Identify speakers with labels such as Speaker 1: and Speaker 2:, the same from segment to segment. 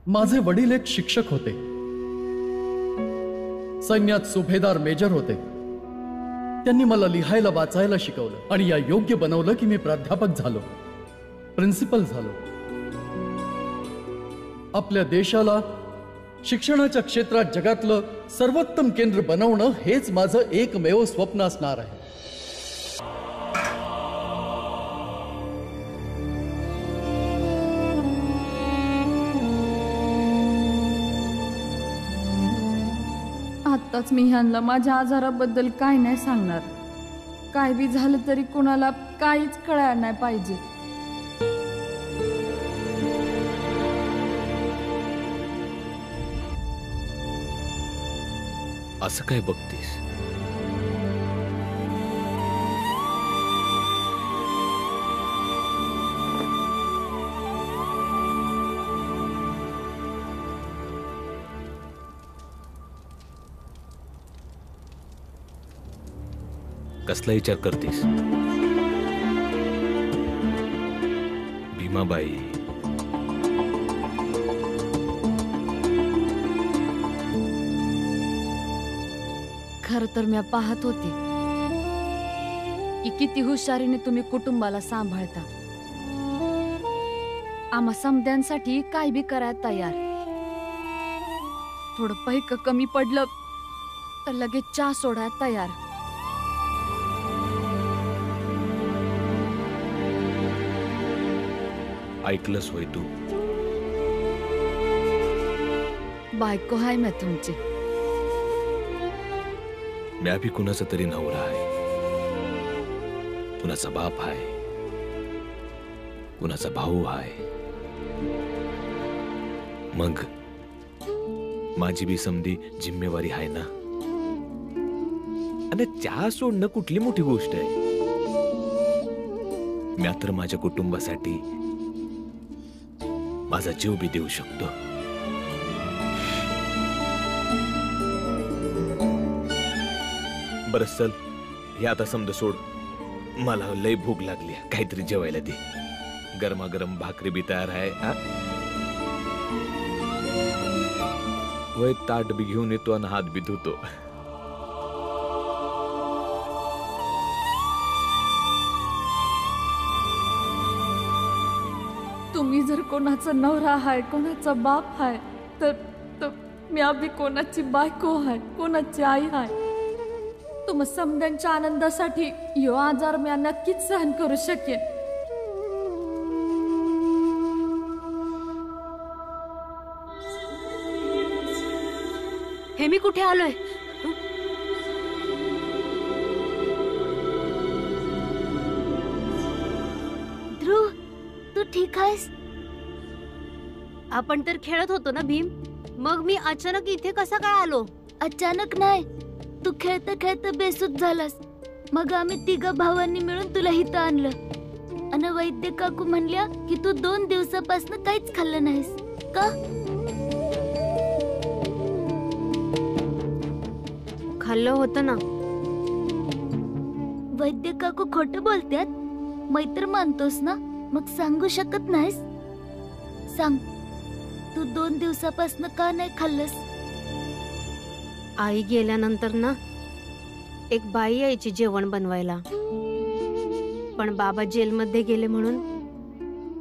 Speaker 1: माझे वडील एक शिक्षक होते, सैन्यात सुभेदार मेजर होते. त्यांनी मला लिहायला वाचायला शिकवलं आणि या योग्य बनवलं की मी प्राध्यापक झालो, प्रिन्सिपल झालो. आपल्या देशाला शिक्षणाच्या क्षेत्रात जगातलं सर्वोत्तम केंद्र बनवणं हेच माझं एकमेव स्वप्न असणार आहे.
Speaker 2: आत्ताच मी ह्यांना माझ्या आजाराबद्दल काय नाही सांगणार. काय बी झालं तरी कोणाला काहीच कळायला नाही पाहिजे.
Speaker 3: असं काय बघतेस? कसला विचार करतेस? भीमाबाई,
Speaker 2: खर तर मी पाहत होते की किती हुशारीने तुम्ही कुटुंबाला सांभाळता. आम्हा समद्यांसाठी काय बी करायला तयार. थोडं पैक कमी पडलं तर लगेच चहा सोडायला तयार.
Speaker 3: ऐकलंस होय तू?
Speaker 2: बायको हाय मी तुमची.
Speaker 3: म्या भी कुणाचा तरी नवरा आहे, कुणाचा बाप आहे, कुणाचा भाऊ आहे. मग माझी बी समधी जिम्मेवारी आहे ना. आणि चहा सोडणं कुठली मोठी गोष्ट आहे. म्या तर माझ्या कुटुंबासाठी माझा जीव बी देऊ शकतो. बरं चल, हे आता समज सोड. मला लय भूक लागली, काहीतरी जेवायला दे. गरमागरम भाकरी बी तयार आहे. वय ताट बी घेऊन येतो आणि हात बी धुतो.
Speaker 2: तुम्ही जर कोणाचा नवरा हाय, कोणाचा बाप हाय, तर मी बी कोणाची बायको हाय, कोणाची आई हाय. तुम समद्यांच्या आनंदासाठी यो आजार मी नक्कीच सहन करू शकेन.
Speaker 4: हे मी कुठे आलोय? ध्रुव, तू ठीक आहेस? आपण तर खेळत होतो ना भीम. मग मी अचानक इथे कसा काय आलो?
Speaker 5: अचानक नाही, तू खेळता खेळता बेसूत झालास. मग आम्ही तिघा भावांनी मिळून तुला इथं आणलं. आणि वैद्य काकू म्हणल्या की तू 2 दिवसापासून काहीच खाल्लं नाहीस का?
Speaker 4: खाल्लं होतं ना.
Speaker 5: वैद्य काकू खोटं बोलतात? मैत्र मानतोस ना, मग सांगू शकत नाहीस? सांग, तू 2 दिवसापासून का नाही खाल्लंस?
Speaker 4: आई गेल्यानंतर ना एक बाई यायची जेवण बनवायला. पण बाबा जेलमध्ये गेले म्हणून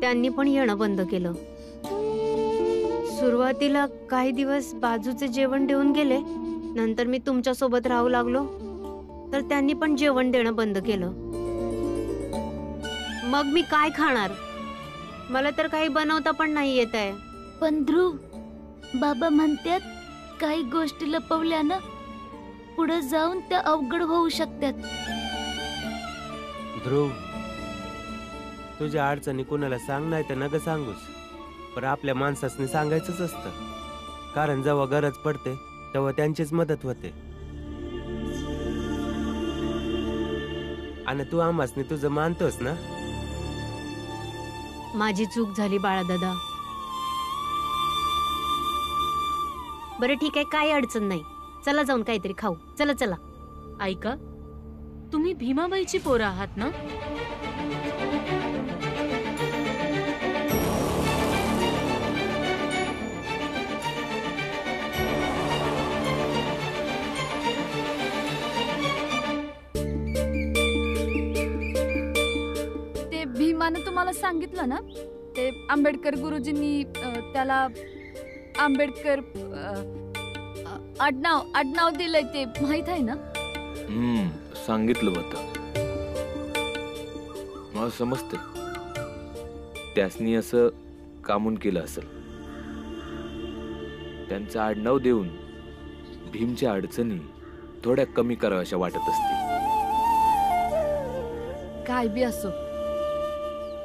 Speaker 4: त्यांनी पण येणं बंद केलं. सुरुवातीला काही दिवस बाजूचे जेवण देऊन गेले. नंतर मी तुमच्या सोबत राहू लागलो तर त्यांनी पण जेवण देणं बंद केलं. मग मी काय खाणार? मला तर काही बनवता पण नाही येत आहे.
Speaker 5: पण ध्रुव, बाबा म्हणतात काही गोष्टी लपवल्यानं पुढे जाऊन त्या अवघड होऊ शकतात.
Speaker 6: ध्रुव, तुझ्या अडचणी कोणाला सांग नाही तर नका सांगूस. पण आपल्या माणसासनी सांगायचंच असतं. कारण जेव्हा गरज पडते तेव्हा त्यांचीच मदत होते. आणि तू आम्हासनी तुझं मानतोस ना?
Speaker 4: माझी चूक झाली बाळादादा. बरं ठीक आहे, काही अडचण नाही. चला जाऊन काहीतरी खाऊ. चला चला.
Speaker 7: ऐका, तुम्ही भीमाबाईची पोरं आहात ना?
Speaker 2: तुम्हाला सांगितलं ना, ते आंबेडकर गुरुजींनी त्याला आंबेडकर आडनाव दिलंय, ते माहित आहे ना?
Speaker 3: सांगितलं होतं. मला समजते त्यासनी असं कामून केलं असेल. त्यांचं आडनाव देऊन भीमच्या अडचणी थोड्या कमी कराव्याशा वाटत असतील.
Speaker 2: काय बी असो,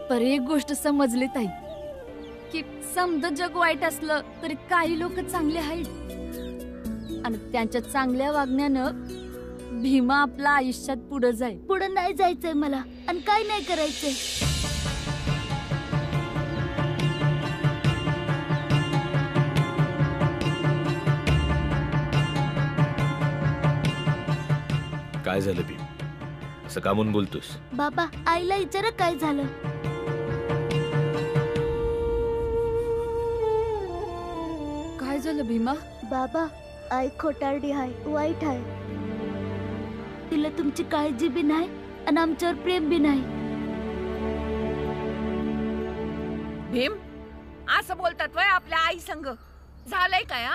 Speaker 2: पर एक गोष्ट समजली ताई, की समजा जग वाईट असलं तरी काही लोक चांगले आहेत आणि त्यांच्या चांगल्या वागण्यानं भीमा आपल्या आयुष्यात पुढे जाईल.
Speaker 5: पुढे नाही जायचंय मला, आणि काय नाही करायचंय.
Speaker 3: काय झालं भीम? असं का म्हणून बोलतोस?
Speaker 5: बाबा, आईला विचारा काय झालं.
Speaker 2: काय झालं भीमा?
Speaker 5: बाबा, आई खोटारडी आहे, वाईट आहे. तिला तुमची काळजी बी नाही आणि आमच्यावर प्रेम बी नाही.
Speaker 8: भीम, असं बोलतात वय आपल्या आई संग? झालंय काय?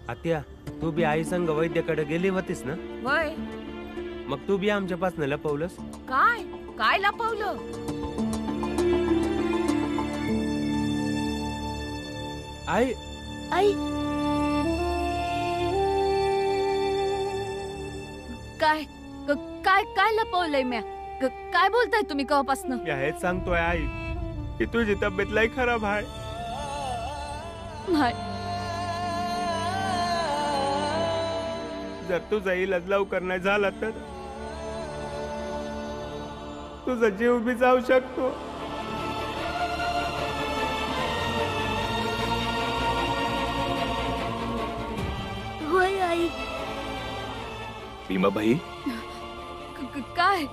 Speaker 6: आत्या, तू बी आई संग वैद्याकडे गेली होतीस ना?
Speaker 8: वय,
Speaker 6: मग तू बी आमच्यापासून लपवलंस?
Speaker 8: काय काय लपवलं?
Speaker 6: आई
Speaker 5: आई,
Speaker 2: काय काय काय लपवलंय म्या? काय बोलताय तुम्ही कवापासनं?
Speaker 6: मी हेच सांगतोय आई की तुझी तब्येत लय खराब आहे.
Speaker 2: नाही,
Speaker 6: जर तुझा इलाज लवकर नाही झाला तर तुझा जीव बी जाऊ शकतो.
Speaker 5: होय आई.
Speaker 3: भीमाबाई,
Speaker 2: काय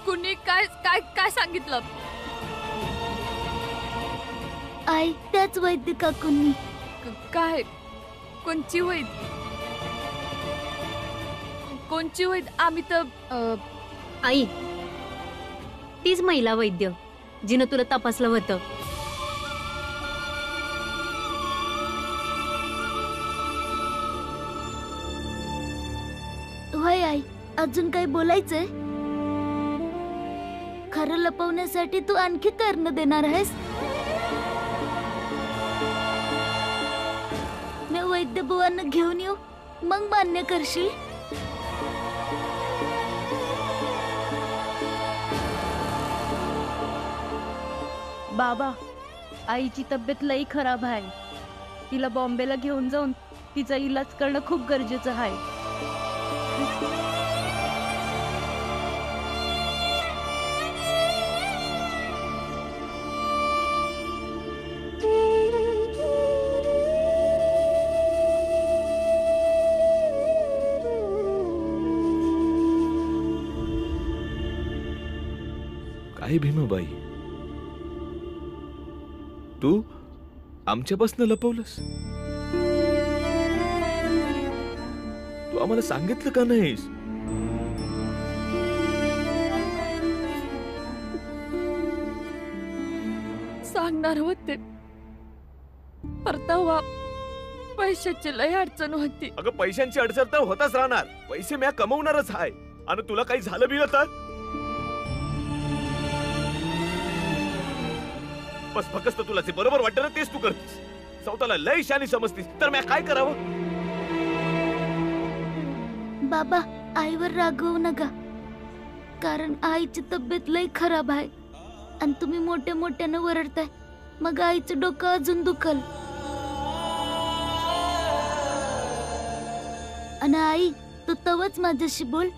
Speaker 2: कुणी काय काय काय सांगितलं?
Speaker 5: आई, त्याच वैद्य काकूंनी.
Speaker 2: काय? कोणची वैद? कोणची वैद? आम्ही तर
Speaker 4: आई, तीच महिला वैद्य जिनं तुला तपासलं होतं.
Speaker 5: होय आई. अजून काही बोलायचंय? खरं लपवण्यासाठी तू आणखी करणं देणार आहेस? मी वैद्य बुवांना घेऊन येऊ, मग मान्य करशील?
Speaker 7: बाबा, आईची तब्येत लई खराब आहे. तिला बॉम्बेला घेऊन जाऊन तिचा इलाज करणं खूप गरजेचं आहे.
Speaker 3: काय भीमाबाई, तू आमच्यापासून लपवलंस? तू आम्हाला सांगितलं का नाहीस?
Speaker 2: सांगणार होते, परतावा पैशाची लय अडचण होती.
Speaker 3: अगं, पैशांची अडचण तर होताच राहणार. पैसे म्या कमवणारच आहे. आणि तुला काही झालं बी तर बस फक्त तुला जे बरोबर वाटतं ना तेच तू करतीस. स्वतःला लय शानी समजतीस, तर म्या काय करावं?
Speaker 5: बाबा, आईवर रागवू नका, कारण आईची तब्येत लय खराब आहे आणि तुम्ही मोठ्या मोठ्यानं वरडताय, मग आईचं डोकं अजून दुखल. आणि आई, तू तवच माझ्याशी बोल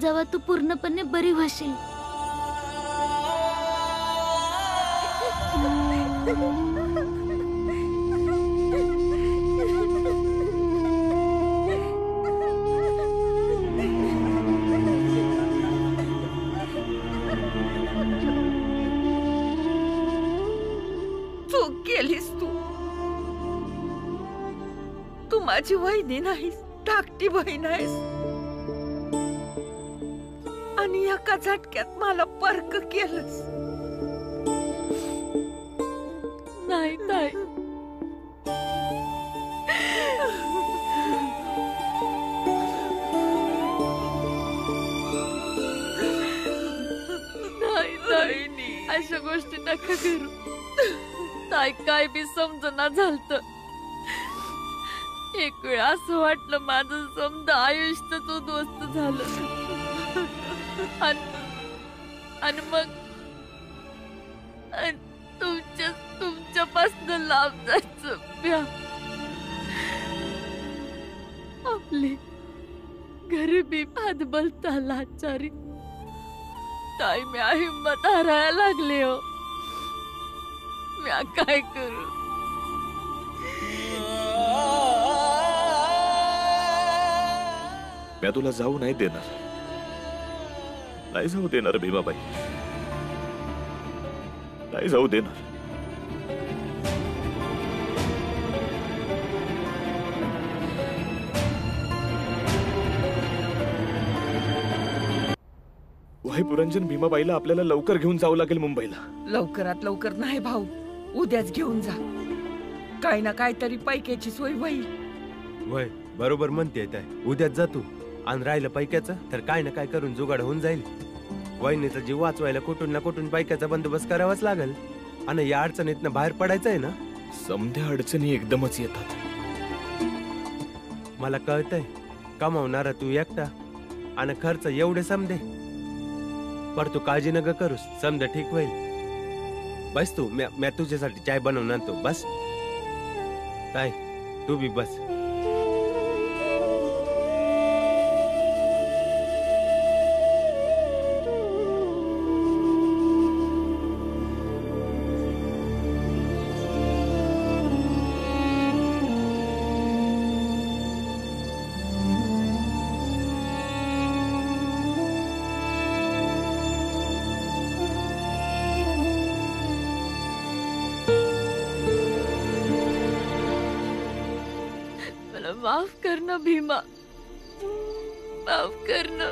Speaker 5: जेव्हा तू पूर्णपणे बरी होशील.
Speaker 8: चूक केलीस तू. तू माझी वहिनी नाहीस, धाकटी बहीण आहेस. आणि एका झटक्यात मला परक केलंस.
Speaker 2: नाही ताई. नाही ताई, अशा गोष्टी नका करू. ताई काय बी समजना झालत. एक वेळ असं वाटलं माझं समद आयुष्यच उद्ध्वस्त झालं. आणि मग तुमच्यापासून लांब जायचं म्या. आपले गरिबी भादबलता लाचारी ताई म्या हिंमत हारायला लागले हो. म्या काय करू.
Speaker 3: मी तुला जाऊ नाही देणार. नाही जाऊ देणार भीमाबाई. नाही जाऊ देणार. वाहिपुरंजन भीमाबाईला आपल्याला लवकर घेऊन जावं लागेल मुंबईला.
Speaker 8: लवकरात लवकर नाही भाऊ, उद्याच घेऊन जा. काय ना काय तरी पैक्याची सोय होईल.
Speaker 6: वय बरोबर म्हणते ताई, उद्याच जातो. आणि राहिलं पैक्याचं तर काय ना काय करून जुगाड होऊन जाईल. वहिनीचा जीव वाचवायला कुठून ना कुठून पैक्याचा बंदोबस्त करावाच लागेल. आणि या अडचणीतनं बाहेर पडायचं आहे ना.
Speaker 3: समध्या अडचणी एकदमच येतात.
Speaker 6: मला कळतंय कमावणारा तू एकटा आणि खर्च एवढे समदे. पर तू काळजी नका करूस, समजा ठीक होईल. बस तू, मी तुझ्यासाठी चाय बनवून आणतो. बस ताई, तू बी बस.
Speaker 2: माफ कर ना भीमा, माफ कर ना.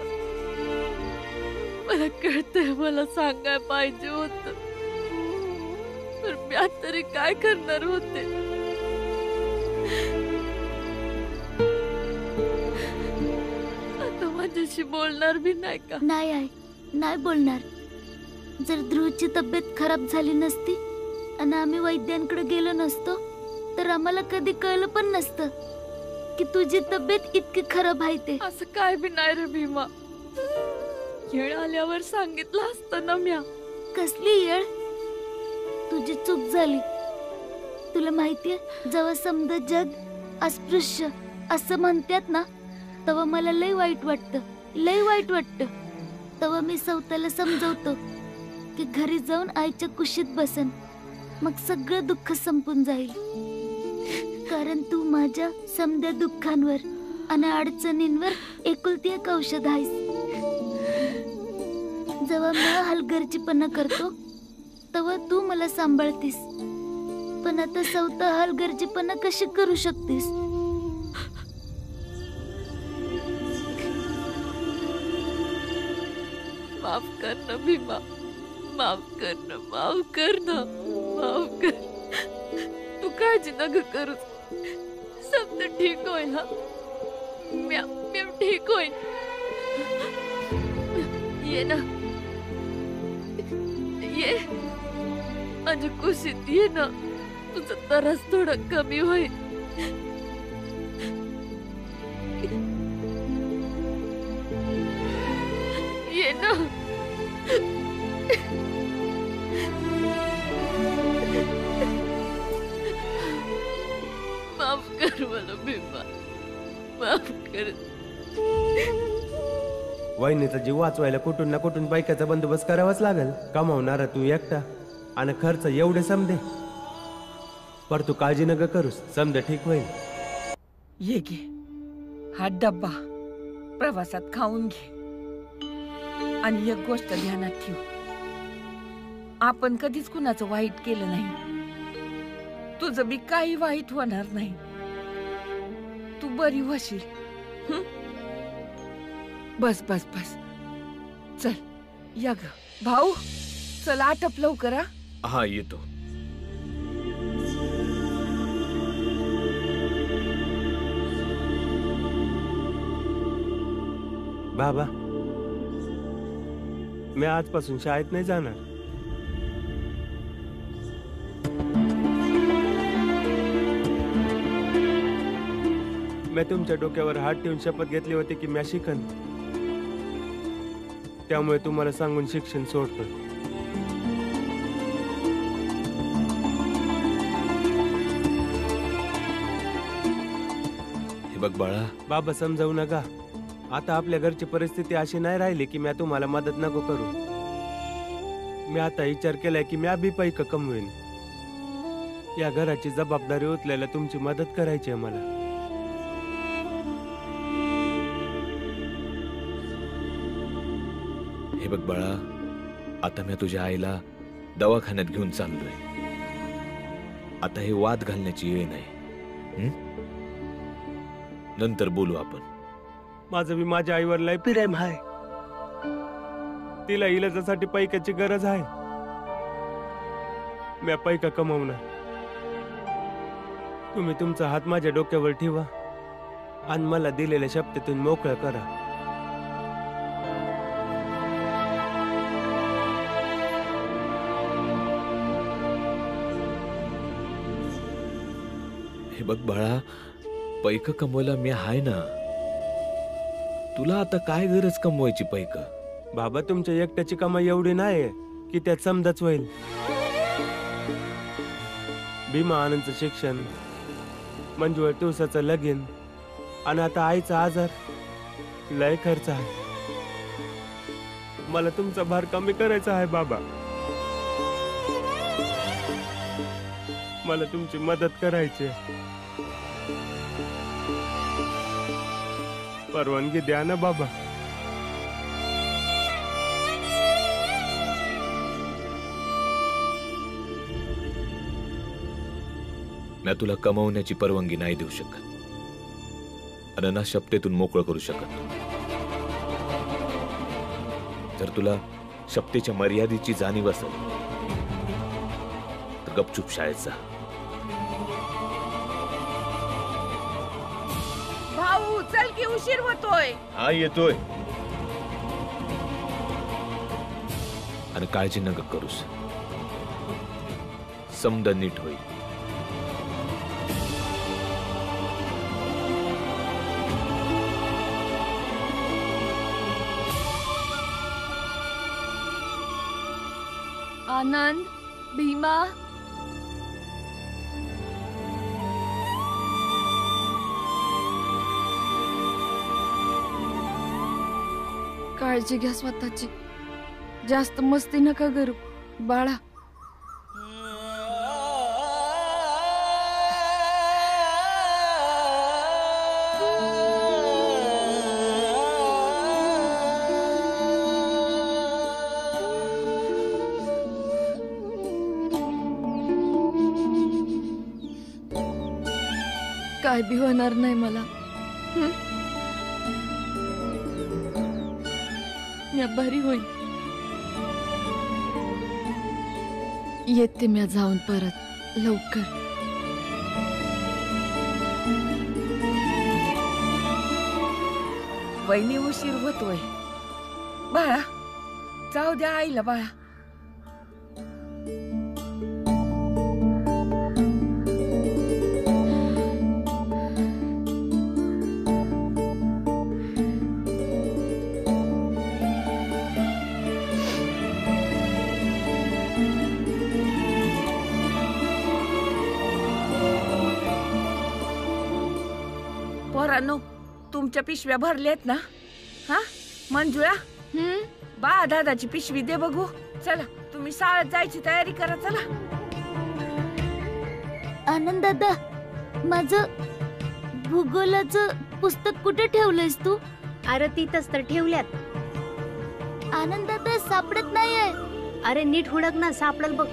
Speaker 2: मला कळतंय मला सांगाय पाहिजे होत, पण मी तरी काय करणार होते. आता माझ्याशी बोलणार भी नाही का?
Speaker 5: नाही आहे, नाही बोलणार. जर ध्रुवची तब्येत खराब झाली नसती आणि आम्ही वैद्यांकडे गेलो नसतो तर आम्हाला कधी कळलं पण नसतं की तुझी तब्येत इतकी खराब आहे ते.
Speaker 2: असं काय बी नाही रे भीमा. येळ आल्यावर सांगितलं असतं ना म्या.
Speaker 5: कसली येळ? तुझी चूक झाली. तुला माहितीये, जेव्हा समद जग अस्पृश्य असं म्हणतात ना, तेव्हा मला लय वाईट वाटतं, लय वाईट वाटतं. तेव्हा मी सौताला समजवतो की घरी जाऊन आईच्या कुशीत बसन, मग सगळं दुःख संपून जाईल. कारण तू माझ्या समद्या दुःखांवर आणि अडचणींवर एकुलती एक औषध आहेस. जेव्हा मी हलगर्जीपणा करतो तेव्हा तू मला सांभाळतीस, पण आता स्वतः हलगर्जीपणा कशी करू शकतेस?
Speaker 2: माफ कर ना भीमा, माफ कर ना, माफ कर ना, माफ कर. तू काळजी नका करू, सब ठीक होईल. हा म्या ठीक होईल. ये ना, ये माझ्या कुशीत ये ना. तुझा त्रास थोडा कमी होईल. ये ना. माफ कर मला भीमा, माफ कर.
Speaker 6: वहिनीचा जीव वाचवायला कुठून ना कुठून बायकाचा बंदोबस्त करावाच लागेल. कमावणारा तू एकटा आणि खर्च एवढे समदे. पर तू काळजी नका करूस, समजा ठीक होईल.
Speaker 8: ये घे हा डब्बा, प्रवासात खाऊन घे. आणि एक गोष्ट ध्यानात ठेव, आपण कधीच कुणाचं वाईट केलं नाही. तुझं बी काही वाईट होणार नाही. तू बरी होशील. बस बस बस, चल या ग भाऊ. चल आटप लवकर.
Speaker 3: हा येतो.
Speaker 6: बाबा, मी आजपासून शाळेत नाही जाणार. मी तुमच्या डोक्यावर हात ठेवून शपथ घेतली होती की मी शिकन. त्यामुळे तुम्हाला सांगून शिक्षण सोडतोय.
Speaker 3: हे बघ बाळा,
Speaker 6: बाबा समजावू नका. आता आपल्या घरची परिस्थिती अशी नाही राहिली की मी तुम्हाला मदत नको करू. मी आता विचार केलाय की मी बी पैक कमवेन. या घराची जबाबदारी उचलायला तुमची मदत करायची आहे मला.
Speaker 3: हे बघ बाळा, आता मी तुझ्या आईला दवाखान्यात घेऊन चाललोय. आता हे वाद घालण्याची वेळ नाही. नंतर बोलू आपण.
Speaker 6: माझं बी माझ्या आईवर लय प्रेम आहे. तिला इलाजासाठी पैशाची गरज आहे. मी पैसा कमवणार. तुम्ही तुमचा हात माझ्या डोक्यावर ठेवा आणि मला दिलेल्या शब्दातून मोकळं करा.
Speaker 3: हे बघ बाळा, पैक कमवायला मी आहे ना. तुला आता काय गरज कमवायची पैक?
Speaker 6: बाबा, तुमच्या एकट्याची कमाई एवढी नाही की त्यात समजाच होईल. भीमा आनंदचं शिक्षण, मंजुळ तुळसाचं लगीन आणि आता आईचा आजार, लय खर्च आहे. मला तुमचा भार कमी करायचा आहे बाबा. मला तुमची मदत करायची. परवानगी द्या ना बाबा.
Speaker 3: मी तुला कमवण्याची परवानगी नाही देऊ शकत आणि ना शपथेतून मोकळं करू शकत. जर तुला शपथेच्या मर्यादेची जाणीव असेल तर गपचूप शाळेत जा.
Speaker 8: भाऊ चल की उशीर होतोय.
Speaker 3: हा येतोय. आणि काळजी नका करूस. समद नीट होईल.
Speaker 2: आनंद, भीमा, काळजी घ्या स्वतःची. जास्त मस्ती नका करू बाळा. काय बी होणार नाही मला. मी बरी होईल. येते मी जाऊन परत लवकर.
Speaker 8: वहिनी उशीर होतोय. बाळा जाऊ द्या आईला. बाळा पोरांनो, तुमच्या पिशव्या भरल्यात ना? हा मंजुळा, बा दादाची पिशवी दे बघू. चला तुम्ही शाळेत जायची तयारी करा. चला.
Speaker 5: आनंद दादा, माझं भूगोलाचं पुस्तक कुठे ठेवलंयस तू?
Speaker 4: अरे तिथंच तर ठेवल्यात.
Speaker 5: आनंद दादा, सापडत नाहीये.
Speaker 4: अरे नीट हुडक ना, सापडल बघ.